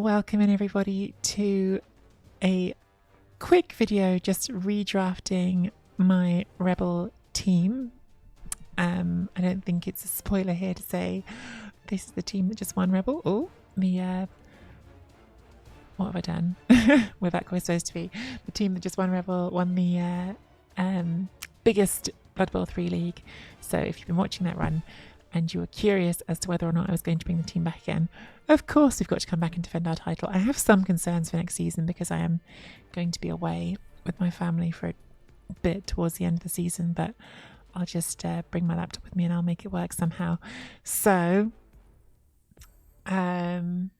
welcome in everybody to a quick video just redrafting my rebel team. I don't think it's a spoiler here to say this is the team that just won rebel. Oh, what have I done? We're back where we're supposed to be. The team that just won rebel won the biggest Blood Bowl 3 league. So if you've been watching that run and you were curious as to whether or not I was going to bring the team back again, of course we've got to come back and defend our title. I have some concerns for next season because I am going to be away with my family for a bit towards the end of the season, but I'll just bring my laptop with me and I'll make it work somehow. So, oh,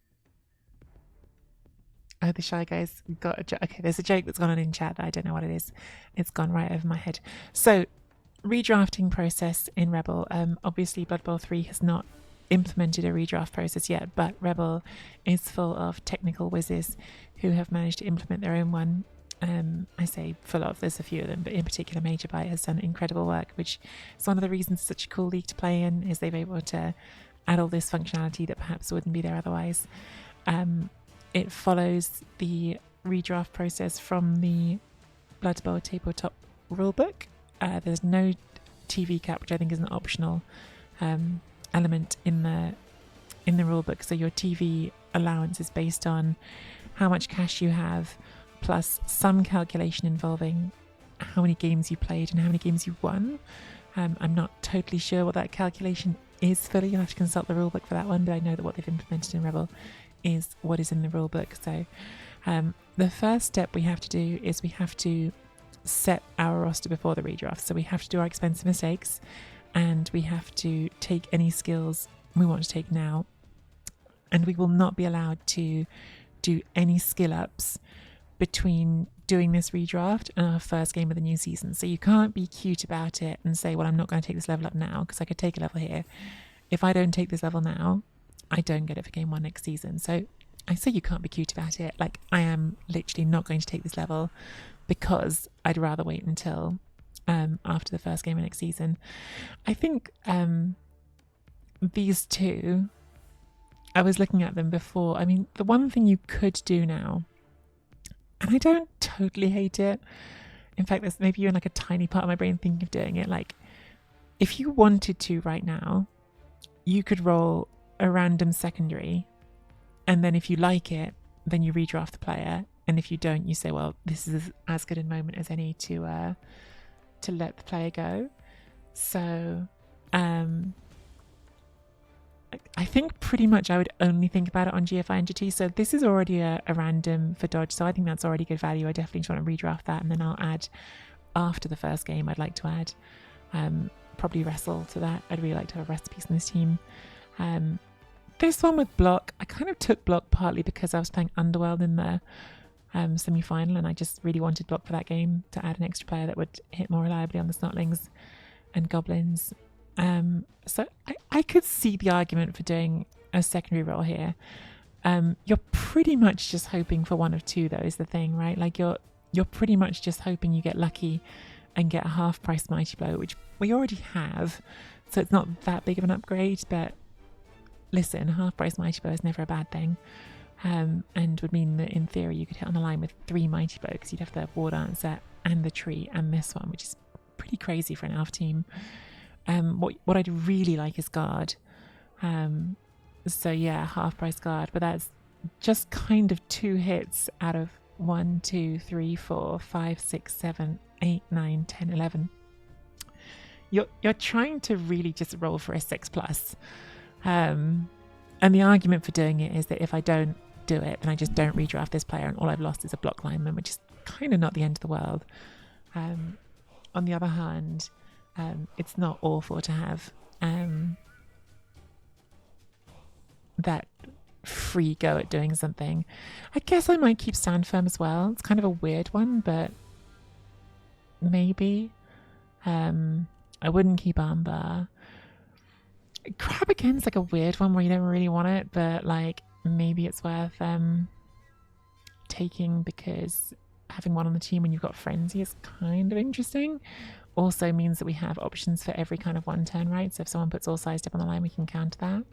the Shy Guys got a joke. Okay, there's a joke that's gone on in chat. I don't know what it is. It's gone right over my head. So, redrafting process in Rebel. Obviously, Blood Bowl 3 has not implemented a redraft process yet, but Rebel is full of technical whizzes who have managed to implement their own one. I say full of, there's a few of them, but in particular Major Byte has done incredible work, which is one of the reasons it's such a cool league to play in, is they've able to add all this functionality that perhaps wouldn't be there otherwise. It follows the redraft process from the Blood Bowl tabletop rulebook. There's no TV cap, which I think is an optional element in the rulebook. So your TV allowance is based on how much cash you have, plus some calculation involving how many games you played and how many games you won. I'm not totally sure what that calculation is fully. You'll have to consult the rulebook for that one, but I know that what they've implemented in Rebel is what is in the rulebook. So the first step we have to do is we have to set our roster before the redraft. So we have to do our expensive mistakes, and we have to take any skills we want to take now, and we will not be allowed to do any skill ups between doing this redraft and our first game of the new season. So you can't be cute about it and say, well, I'm not going to take this level up now because I could take a level here. If I don't take this level now, I don't get it for game 1 next season. So I say you can't be cute about it. Like, I am literally not going to take this level because I'd rather wait until after the first game of next season. I think these two, I was looking at them before. I mean, the one thing you could do now, and I don't totally hate it. In fact, there's maybe even like a tiny part of my brain thinking of doing it. Like, if you wanted to right now, you could roll a random secondary, and then if you like it, then you redraft the player. And if you don't, you say, well, this is as good a moment as any to let the player go. So I think pretty much I would only think about it on GFI Entity. So this is already a random for dodge, so I think that's already good value. I definitely just want to redraft that, and then I'll add, after the first game, I'd like to add probably wrestle to that. I'd really like to have a wrestle piece in this team. This one with block, I kind of took block partly because I was playing Underworld in the semi-final, and I just really wanted block for that game to add an extra player that would hit more reliably on the Snotlings and Goblins. So I could see the argument for doing a secondary role here. You're pretty much just hoping for one of two, though, is the thing, right? Like, you're pretty much just hoping you get lucky and get a half-price Mighty Blow, which we already have, so it's not that big of an upgrade. But listen, half-price Mighty Blow is never a bad thing, and would mean that in theory you could hit on the line with 3 Mighty Blow, because you'd have the War Dancer and the Tree and this one, which is pretty crazy for an elf team. What I'd really like is Guard. So yeah, half-price Guard, but that's just kind of 2 hits out of 1, 2, 3, 4, 5, 6, 7, 8, 9, 10, 11. You're trying to really just roll for a 6+. And the argument for doing it is that if I don't do it, then I just don't redraft this player, and all I've lost is a block lineman, which is kind of not the end of the world. On the other hand, it's not awful to have that free go at doing something. I guess I might keep Stand Firm as well. It's kind of a weird one, but maybe. I wouldn't keep Armbar. Crab again's like a weird one where you don't really want it, but like maybe it's worth taking, because having one on the team when you've got Frenzy is kind of interesting. Also means that we have options for every kind of 1 turn, right? So if someone puts all sized up on the line, we can counter that.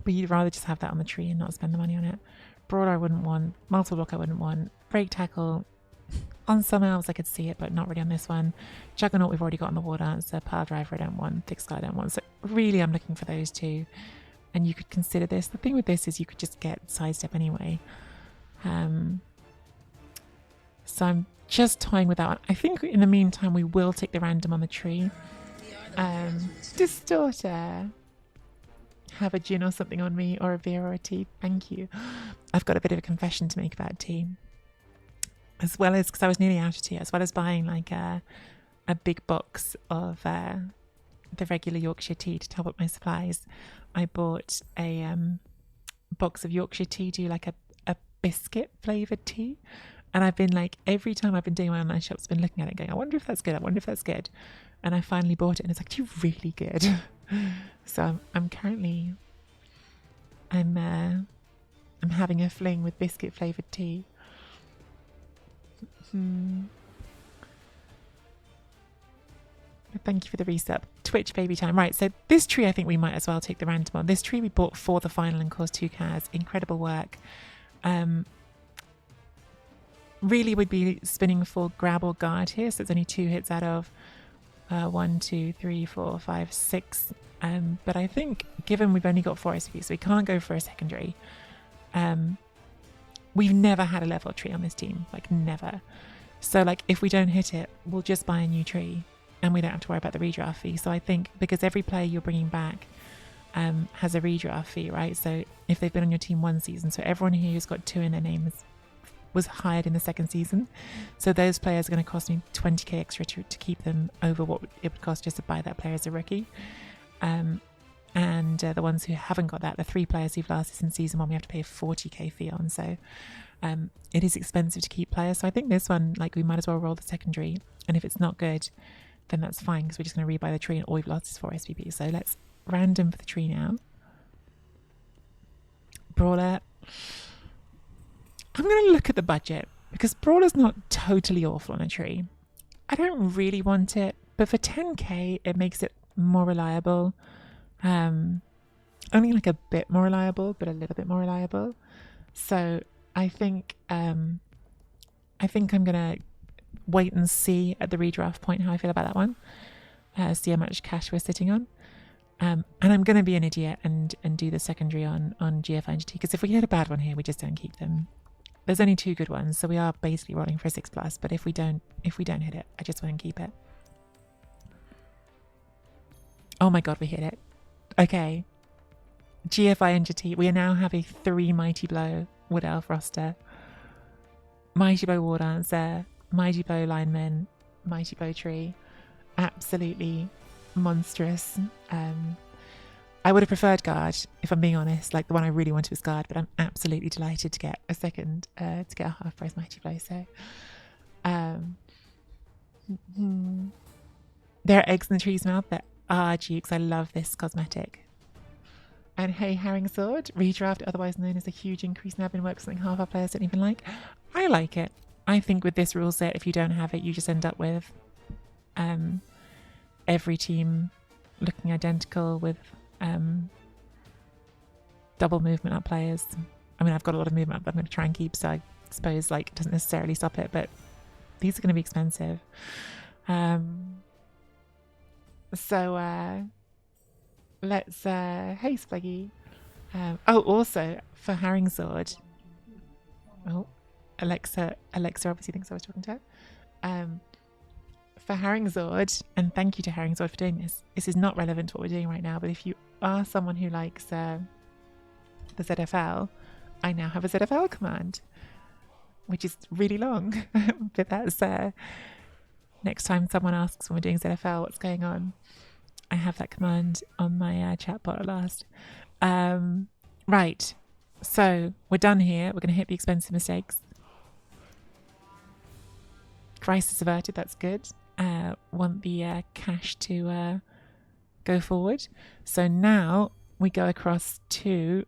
But you'd rather just have that on the tree and not spend the money on it. Brawler I wouldn't want. Multiple block I wouldn't want. Break tackle. On some elves I could see it, but not really on this one. Juggernaut we've already got on the War Dancer. Pile Driver I don't want. Thick Skull I don't want. So really I'm looking for those two. And you could consider this. The thing with this is you could just get sidestep anyway. So I'm just toying with that one. I think in the meantime we will take the random on the tree. Distorter. Have a gin or something on me, or a beer or a tea. Thank you. I've got a bit of a confession to make about tea. As well as, because I was nearly out of tea, as well as buying like a big box of the regular Yorkshire tea to top up my supplies, I bought a box of Yorkshire tea, do like a biscuit flavoured tea. And I've been like, every time I've been doing my online shops, I've been looking at it going, I wonder if that's good, I wonder if that's good. And I finally bought it and it's actually really good. So I'm currently, I'm having a fling with biscuit flavoured tea. Thank you for the resub. Twitch baby time. Right, so this tree I think we might as well take the random on. This tree we bought for the final and caused 2 CAS. Incredible work. Really would be spinning for grab or guard here, so it's only 2 hits out of 1, 2, 3, 4, 5, 6. But I think given we've only got 4 SCPs, so we can't go for a secondary. We've never had a level tree on this team, like never. So like if we don't hit it, we'll just buy a new tree and we don't have to worry about the redraft fee. So I think because every player you're bringing back has a redraft fee, right? So if they've been on your team 1 season, so everyone here who's got 2 in their name was hired in the 2nd season. So those players are going to cost me 20k extra to keep them over what it would cost just to buy that player as a rookie. And the ones who haven't got that, the 3 players who've lasted since season 1, we have to pay a 40k fee on. So it is expensive to keep players. So I think this one, like, we might as well roll the secondary. And if it's not good, then that's fine, because we're just going to rebuy the tree and all we've lost is 4 SPP. So let's random for the tree now. Brawler. I'm going to look at the budget, because Brawler's not totally awful on a tree. I don't really want it, but for 10k, it makes it more reliable. Only like a bit more reliable, but a little bit more reliable. So I think I'm gonna wait and see at the redraft point how I feel about that one. See how much cash we're sitting on. And I'm gonna be an idiot and do the secondary on GFI and GT, because if we get a bad one here, we just don't keep them. There's only 2 good ones, so we are basically rolling for a 6+. But if we don't hit it, I just won't keep it. Oh my god, we hit it. Okay. GFI and GT. We now have a 3 Mighty Blow Wood Elf roster. Mighty Blow War Dancer, Mighty Blow Lineman, Mighty Blow Tree. Absolutely monstrous. I would have preferred Guard, if I'm being honest. Like, the one I really wanted was Guard, but I'm absolutely delighted to get a second, to get a half price Mighty Blow. So, there are eggs in the tree's mouth. There are Dukes. I love this cosmetic. And hey, Herring Sword, redraft, otherwise known as a huge increase in admin work, something half our players don't even like. I like it. I think with this rule set, if you don't have it, you just end up with every team looking identical with double movement up players. I mean, I've got a lot of movement up that I'm going to try and keep, so I suppose like it doesn't necessarily stop it, but these are going to be expensive. So let's hey Spluggy. Oh, also for Herring Sword. Oh, Alexa obviously thinks I was talking to her. For Herring Sword, and thank you to Herring Sword for doing this. This is not relevant to what we're doing right now, but if you are someone who likes the ZFL, I now have a ZFL command, which is really long. But that's next time someone asks when we're doing ZFL what's going on, I have that command on my chat bot at last. Right, so we're done here. We're going to hit the expensive mistakes. Crisis averted, that's good. Want the cash to go forward. So now we go across to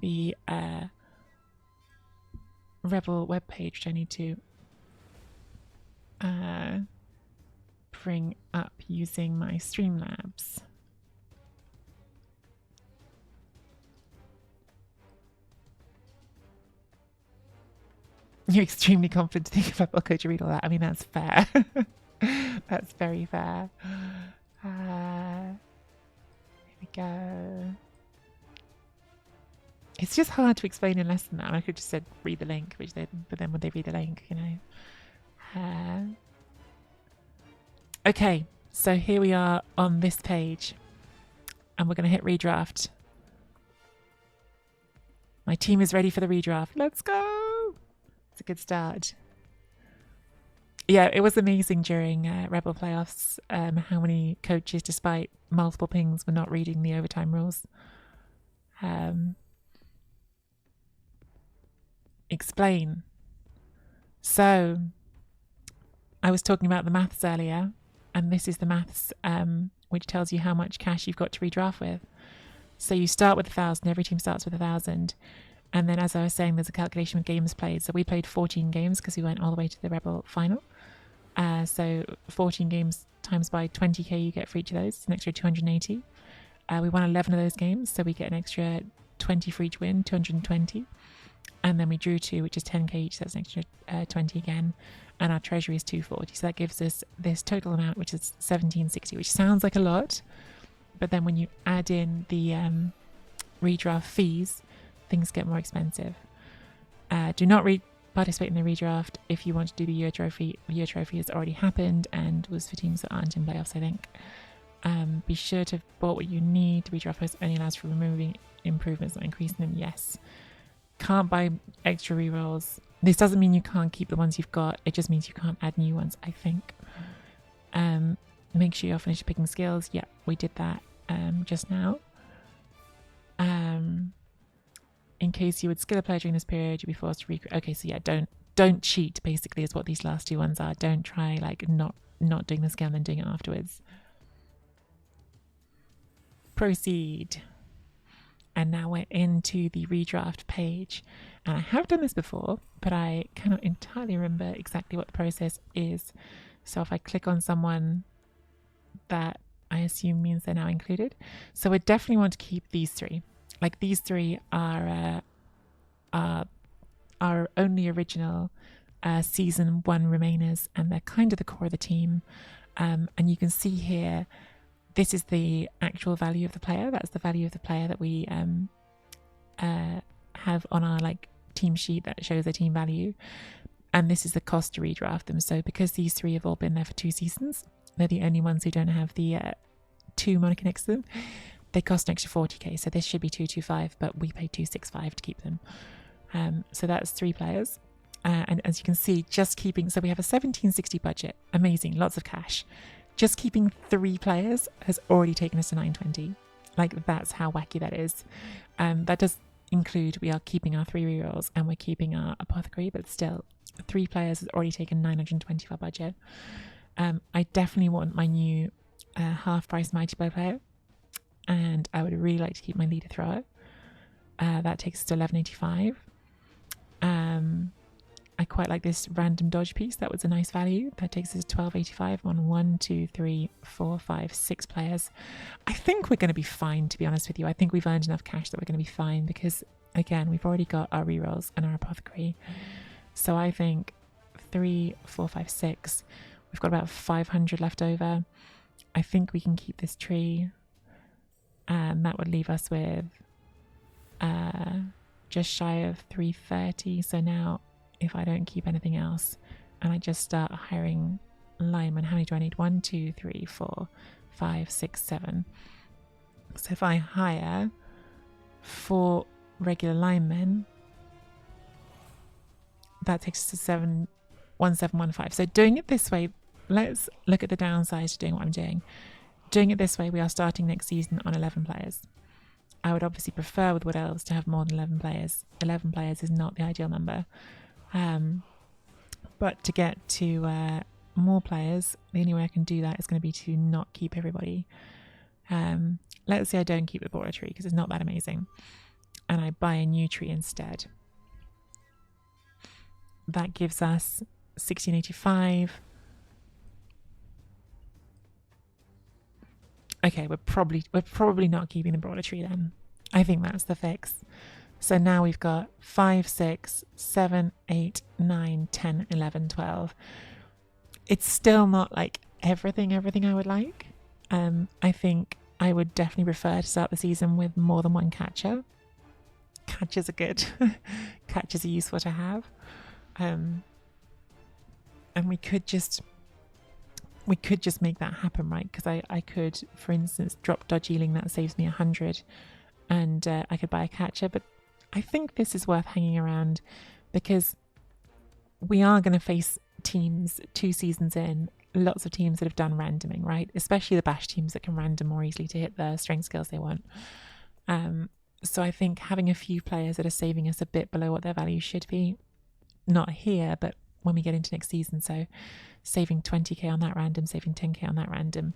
the Rebel webpage, which I need to bring up using my Streamlabs. You're extremely confident to think if I could you read all that. I mean, that's fair. That's very fair. Here we go. It's just hard to explain in less than that. I could just said read the link, which they, but then would they read the link, you know? Okay, so here we are on this page, and we're going to hit redraft. My team is ready for the redraft. Let's go! It's a good start. Yeah, it was amazing during Rebel playoffs how many coaches, despite multiple pings, were not reading the overtime rules. Explain. So, I was talking about the maths earlier, and this is the maths which tells you how much cash you've got to redraft with. So you start with 1,000, every team starts with 1,000. And then, as I was saying, there's a calculation with games played. So we played 14 games because we went all the way to the Rebel final. So 14 games times by 20k you get for each of those. It's an extra 280. We won 11 of those games, so we get an extra 20 for each win, 220. And then we drew 2, which is 10k each, so that's an extra 20 again. And our treasury is 240. So that gives us this total amount, which is 1760, which sounds like a lot. But then when you add in the redraft fees, things get more expensive. Do not participate in the redraft if you want to do the year trophy. The year trophy has already happened and was for teams that aren't in playoffs, I think. Be sure to have bought what you need. The redraft post only allows for removing improvements, not increasing them. Yes. Can't buy extra rerolls. This doesn't mean you can't keep the ones you've got. It just means you can't add new ones, I think. Make sure you're finished picking skills. Yeah, we did that just now. In case you would skill a player during this period, you'll be forced to recreate. Okay, so yeah, don't cheat, basically, is what these last two ones are. Don't try like not doing the skill and then doing it afterwards. Proceed. And now we're into the redraft page. And I have done this before, but I cannot entirely remember exactly what the process is. So if I click on someone, that I assume means they're now included. So I definitely want to keep these three. Like, these three are our only original season 1 remainers, and they're kind of the core of the team. And you can see here, this is the actual value of the player. That's the value of the player that we have on our like team sheet that shows their team value. And this is the cost to redraft them. So because these three have all been there for 2 seasons, they're the only ones who don't have the 2 moniker next to them. They cost an extra 40k, so this should be 225, but we paid 265 to keep them. So that's 3 players. And as you can see, just keeping, so we have a 1760 budget. Amazing, lots of cash. Just keeping 3 players has already taken us to 920. Like, that's how wacky that is. That does include, we are keeping our 3 rerolls and we're keeping our apothecary, but still, 3 players has already taken 920 of our budget. I definitely want my new half-price Mighty Blow player, and I would really like to keep my leader thrower. That takes us to 1185. I quite like this random dodge piece. That was a nice value. That takes us to 1285 on 1, 2, 3, 4, 5, 6 players. I think we're going to be fine, to be honest with you. I think we've earned enough cash that we're going to be fine because, again, we've already got our rerolls and our apothecary. So I think 3, 4, 5, 6. We've got about 500 left over. I think we can keep this tree. And that would leave us with just shy of 330. So now, if I don't keep anything else and I just start hiring linemen, how many do I need? 1, 2, 3, 4, 5, 6, 7. So if I hire 4 regular linemen, that takes us to 1715. So doing it this way, let's look at the downside to doing what I'm doing. Doing it this way, we are starting next season on 11 players. I would obviously prefer with Wood Elves to have more than 11 players. 11 players is not the ideal number. But to get to more players, the only way I can do that is going to be to not keep everybody. Let's say I don't keep the border tree because it's not that amazing, and I buy a new tree instead. That gives us 1685. Okay, we're probably not keeping the border tree then. I think that's the fix. So now we've got 5, 6, 7, 8, 9, 10, 11, 12. It's still not like everything I would like. I think I would definitely prefer to start the season with more than one catcher. Catchers are good. Catchers are useful to have. And we could just make that happen, right? Because I could, for instance, drop dodge healing, that saves me 100, and I could buy a catcher. But I think this is worth hanging around because we are going to face teams 2 seasons in, lots of teams that have done randoming, right? Especially the bash teams that can random more easily to hit the strength skills they want. So I think having a few players that are saving us a bit below what their value should be, not here, but when we get into next season, so saving 20k on that random, saving 10k on that random,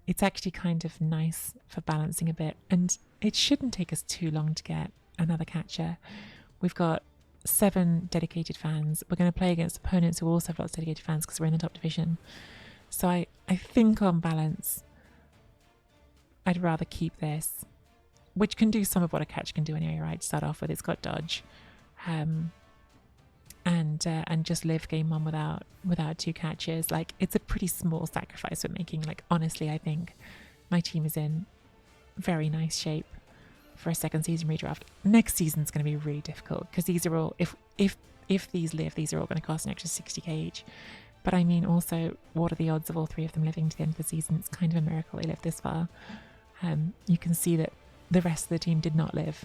it's actually kind of nice for balancing a bit, and it shouldn't take us too long to get another catcher. We've got 7 dedicated fans. We're going to play against opponents who also have lots of dedicated fans because we're in the top division. So I think on balance, I'd rather keep this, which can do some of what a catcher can do anyway, right? To start off with, it's got dodge, and just live game 1 without 2 catches. Like, it's a pretty small sacrifice we're making. Like, honestly, I think my team is in very nice shape for a second season redraft. Next season's going to be really difficult because these are all, if these live, these are all going to cost an extra 60k each. But I mean, also, what are the odds of all 3 of them living to the end of the season? It's kind of a miracle they lived this far. You can see that the rest of the team did not live.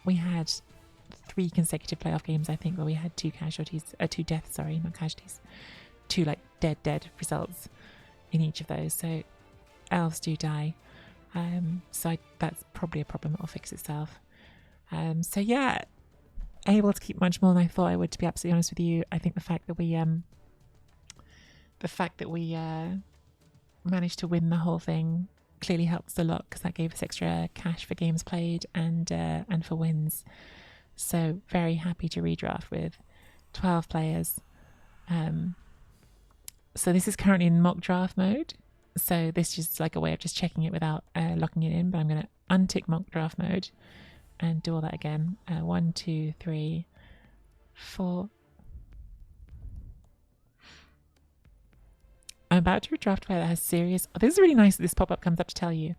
We had 3 consecutive playoff games, I think, where we had 2 casualties, 2 deaths, sorry, not casualties, 2 like dead results in each of those. So elves do die. So that's probably a problem that will fix itself. So yeah, able to keep much more than I thought I would, to be absolutely honest with you. I think the fact that we managed to win the whole thing clearly helps a lot, because that gave us extra cash for games played and for wins. So very happy to redraft with 12 players. So this is currently in mock draft mode. So this is like a way of just checking it without locking it in. But I'm going to untick mock draft mode and do all that again. 1, 2, 3, 4. I'm about to redraft a player that has serious... Oh, this is really nice that this pop-up comes up to tell you.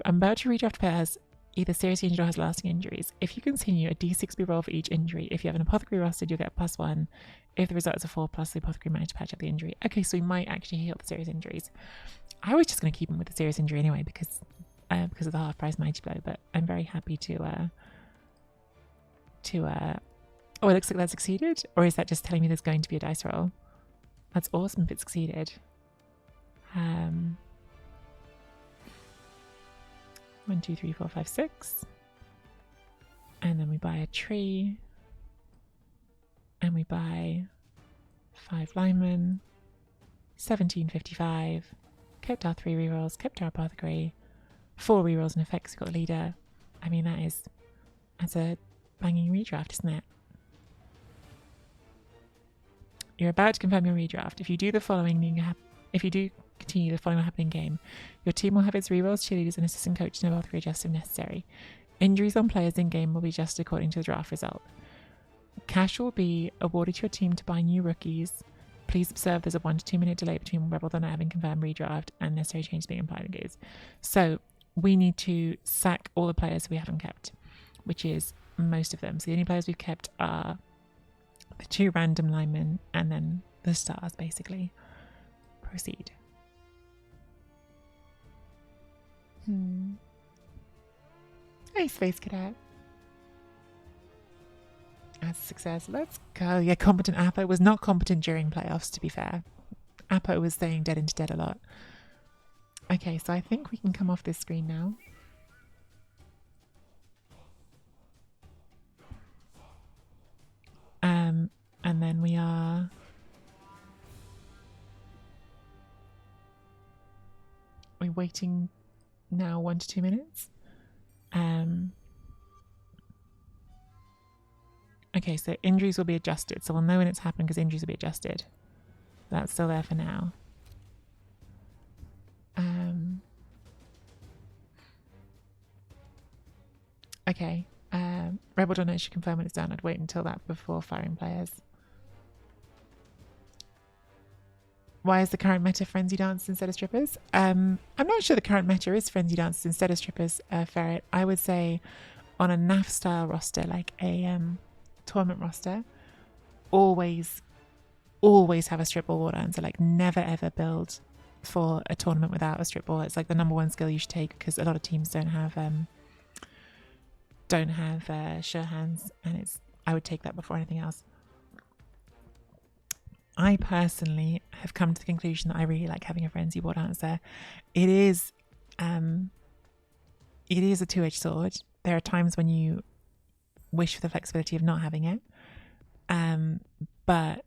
I'm about to redraft a player that has either serious injured or has lasting injuries. If you continue, a d6 will be rolled for each injury. If you have an apothecary rostered, you'll get +1. If the result is a 4+, the apothecary managed to patch up the injury. Okay, so we might actually heal the serious injuries. I was just going to keep him with the serious injury anyway because of the half-price mighty blow, but I'm very happy to... Oh, it looks like that succeeded? Or is that just telling me there's going to be a dice roll? That's awesome if it succeeded. 1, 2, 3, 4, 5, 6. And then we buy a tree. And we buy 5 linemen. 1755. Kept our 3 rerolls. Kept our apothecary. 4 rerolls and effects. We've got a leader. I mean, that's a banging redraft, isn't it? You're about to confirm your redraft. If you do the following, if you do continue the following will happen in game, your team will have its rerolls, cheerleaders, and assistant coach and apothecary adjusted if necessary. Injuries on players in game will be adjusted according to the draft result. Cash will be awarded to your team to buy new rookies. Please observe there's a 1 to 2 minute delay between Rebel not having confirmed redraft and necessary changes being applied in games. So we need to sack all the players we haven't kept, which is most of them. So the only players we've kept are the 2 random linemen and then the stars, basically. Proceed. Hey, Space Cadet. That's a success. Let's go. Yeah, competent Apo was not competent during playoffs, to be fair. Apo was staying dead into dead a lot. Okay, so I think we can come off this screen now. And then we're waiting now 1 to 2 minutes. Okay, so injuries will be adjusted. So we'll know when it's happened because injuries will be adjusted. That's still there for now. Okay. Rebel.net should confirm when it's done. I'd wait until that before firing players. Why is the current meta frenzy dancers instead of strippers? I'm not sure the current meta is frenzy dancers instead of strippers, Ferret. I would say on a NAF style roster, like a tournament roster, always have a strip ball war dancer. Like never ever build for a tournament without a strip ball. It's like the #1 skill you should take, because a lot of teams don't have sure hands, and I would take that before anything else. I personally have come to the conclusion that I really like having a frenzy war dancer. It is a two-edged sword. There are times when you wish for the flexibility of not having it, but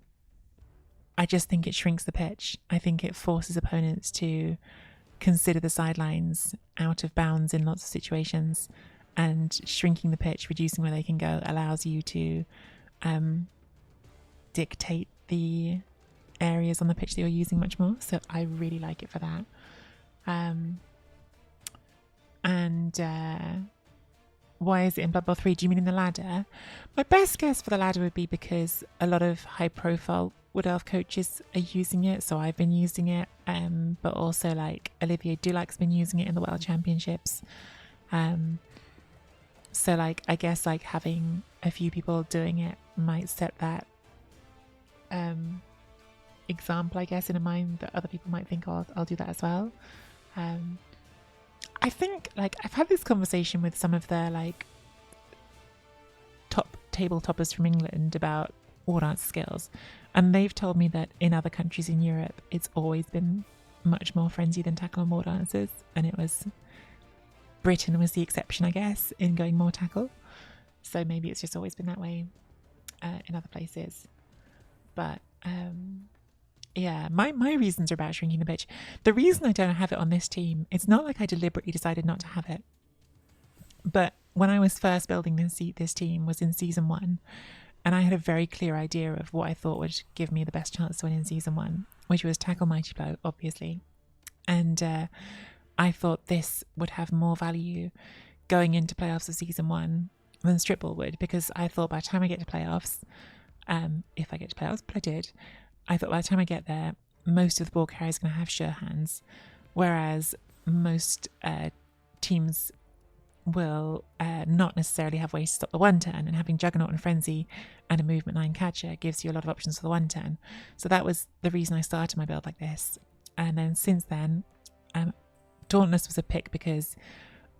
I just think it shrinks the pitch. I think it forces opponents to consider the sidelines out of bounds in lots of situations, and shrinking the pitch, reducing where they can go, allows you to dictate the areas on the pitch that you're using much more. So I really like it for that. Why is it in Blood Bowl 3? Do you mean in the ladder? My best guess for the ladder would be because a lot of high profile Wood Elf coaches are using it, so I've been using it, but also like Olivier Dulac's been using it in the World Championships. So like I guess like having a few people doing it might set that example, I guess, in a mind that other people might think, oh, I'll do that as well. I think like I've had this conversation with some of the like top table toppers from England about war dance skills, and they've told me that in other countries in Europe it's always been much more frenzy than tackle and war dancers, and it was Britain was the exception, I guess, in going more tackle. So maybe it's just always been that way in other places. But yeah, my reasons are about shrinking the pitch. The reason I don't have it on this team, it's not like I deliberately decided not to have it. But when I was first building this team was in season 1, and I had a very clear idea of what I thought would give me the best chance to win in season 1, which was tackle mighty blow, obviously. And I thought this would have more value going into playoffs of season 1 than strip ball would, because I thought by the time I get to playoffs, if I get to playoffs, but I did, I thought by the time I get there, most of the ball carriers are going to have sure hands, whereas most teams will not necessarily have ways to stop the 1-turn, and having Juggernaut and Frenzy and a movement 9 catcher gives you a lot of options for the 1-turn. So that was the reason I started my build like this. And then since then, Dauntless was a pick because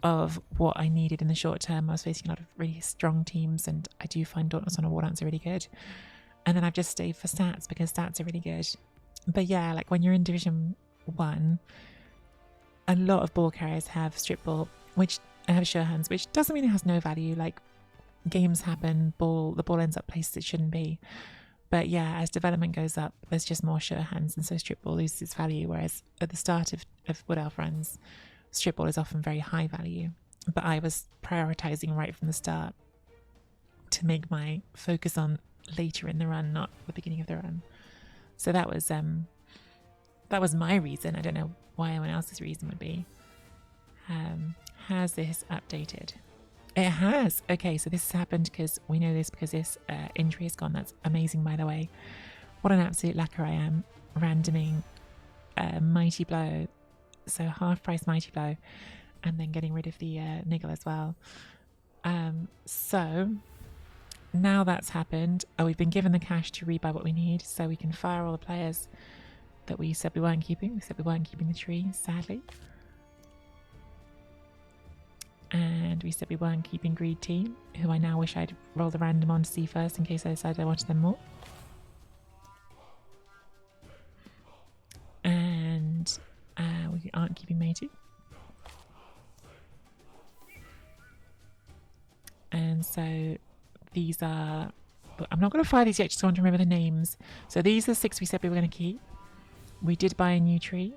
of what I needed in the short term. I was facing a lot of really strong teams, and I do find Dauntless on a war dancer really good. And then I've just stayed for stats because stats are really good. But yeah, like when you're in Division 1, a lot of ball carriers have strip ball, which have sure hands, which doesn't mean it has no value. Like games happen, the ball ends up places it shouldn't be. But yeah, as development goes up, there's just more sure hands, and so strip ball loses its value. Whereas at the start of Wood Elf runs, strip ball is often very high value. But I was prioritizing right from the start to make my focus on later in the run, not the beginning of the run. So that was my reason. I don't know why anyone else's reason would be. Has this updated? It has. Okay, so this has happened because we know this because this injury is gone. That's amazing, by the way. What an absolute lacquer I am. Randoming Mighty Blow. So half price Mighty Blow. And then getting rid of the niggle as well. So now that's happened. We've been given the cash to rebuy what we need, so we can fire all the players that we said we weren't keeping. We said we weren't keeping the tree, sadly. And we said we weren't keeping Greed Team, who I now wish I'd roll the random on to see first in case I decided I wanted them more. And we aren't keeping Matey. And so these are... I'm not going to fire these yet, just want to remember the names. So these are 6 we said we were going to keep. We did buy a new tree.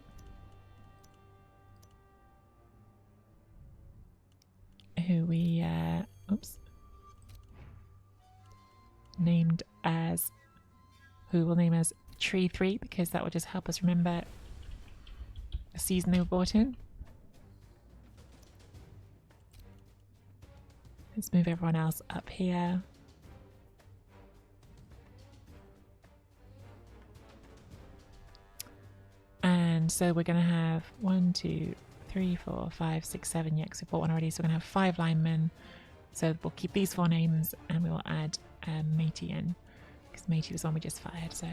Who we named as, who we'll name as Tree 3, because that will just help us remember the season they were bought in. Let's move everyone else up here. And so we're going to have 1, 2, 3, 4, 5, 6, 7. Yeah, because we bought one already. So we're going to have 5 linemen. So we'll keep these 4 names and we will add Matey in. Because Matey was one we just fired. So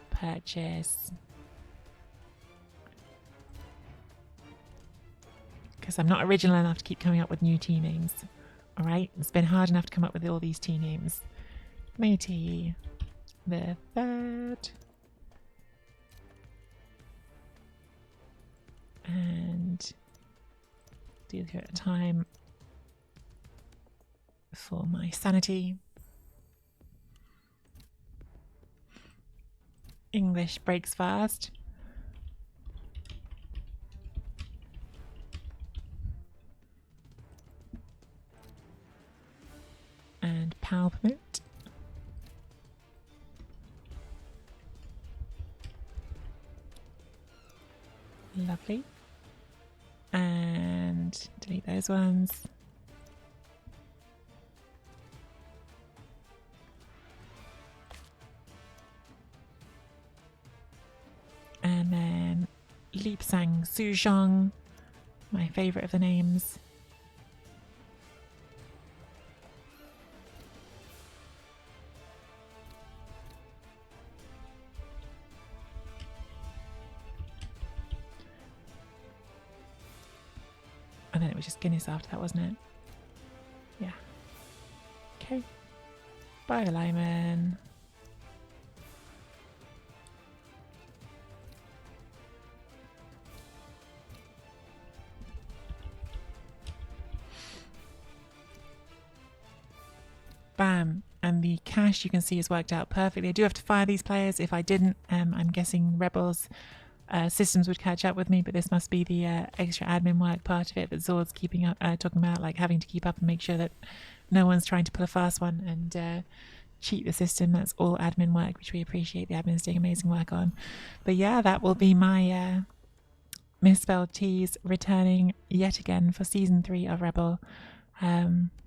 purchase. Because I'm not original enough to keep coming up with new team names. Alright, it's been hard enough to come up with all these team names. Matey the third. And do 2 at a time for my sanity. English breaks fast. And PAL permit. Lovely. And delete those ones. And then Leapsang Suzhong, my favourite of the names. And then it was just Guinness after that, wasn't it? Yeah. Okay. Bye, Lyman. Bam. And the cash you can see has worked out perfectly. I do have to fire these players. If I didn't, I'm guessing Rebels systems would catch up with me, but this must be the extra admin work part of it that Zord's keeping up, talking about, like having to keep up and make sure that no one's trying to pull a fast one and cheat the system. That's all admin work, which we appreciate. The admin's doing amazing work on. But yeah, that will be my Misspelled Teas returning yet again for season 3 of Rebel.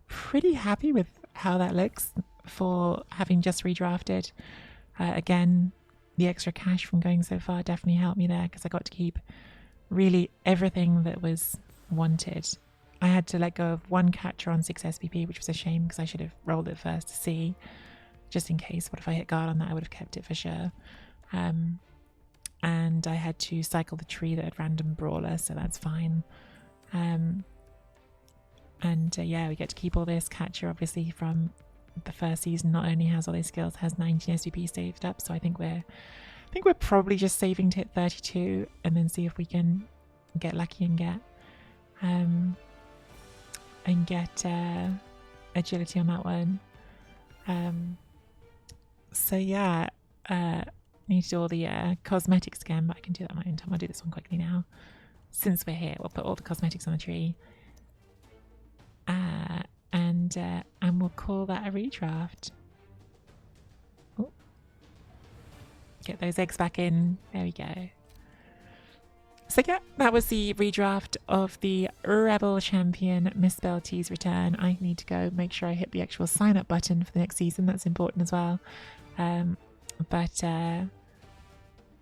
Pretty happy with how that looks for having just redrafted. Again, the extra cash from going so far definitely helped me there because I got to keep really everything that was wanted. I had to let go of 1 catcher on 6 SPP, which was a shame because I should have rolled it first to see, just in case. What if I hit guard on that? I would have kept it for sure. And I had to cycle the tree that had random brawler, so that's fine. Yeah, we get to keep all this. Catcher obviously from the first season not only has all these skills, has 19 SVP saved up, so I think we're probably just saving to hit 32 and then see if we can get lucky and get agility on that one. So yeah, need to do all the cosmetics again, but I can do that on my own time. I'll do this one quickly now. Since we're here, we'll put all the cosmetics on the tree. And we'll call that a redraft. Ooh. Get those eggs back in. There we go. So yeah, that was the redraft of the Rebel Champion Misspelled Teas return. I need to go make sure I hit the actual sign up button for the next season. That's important as well. But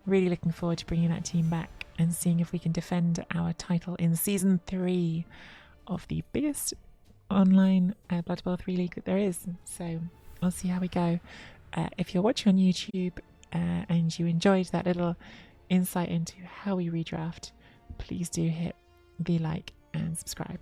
really looking forward to bringing that team back and seeing if we can defend our title in season 3 of the biggest online Blood Bowl 3 league that there is. So we'll see how we go. If you're watching on YouTube and you enjoyed that little insight into how we redraft, please do hit the like and subscribe.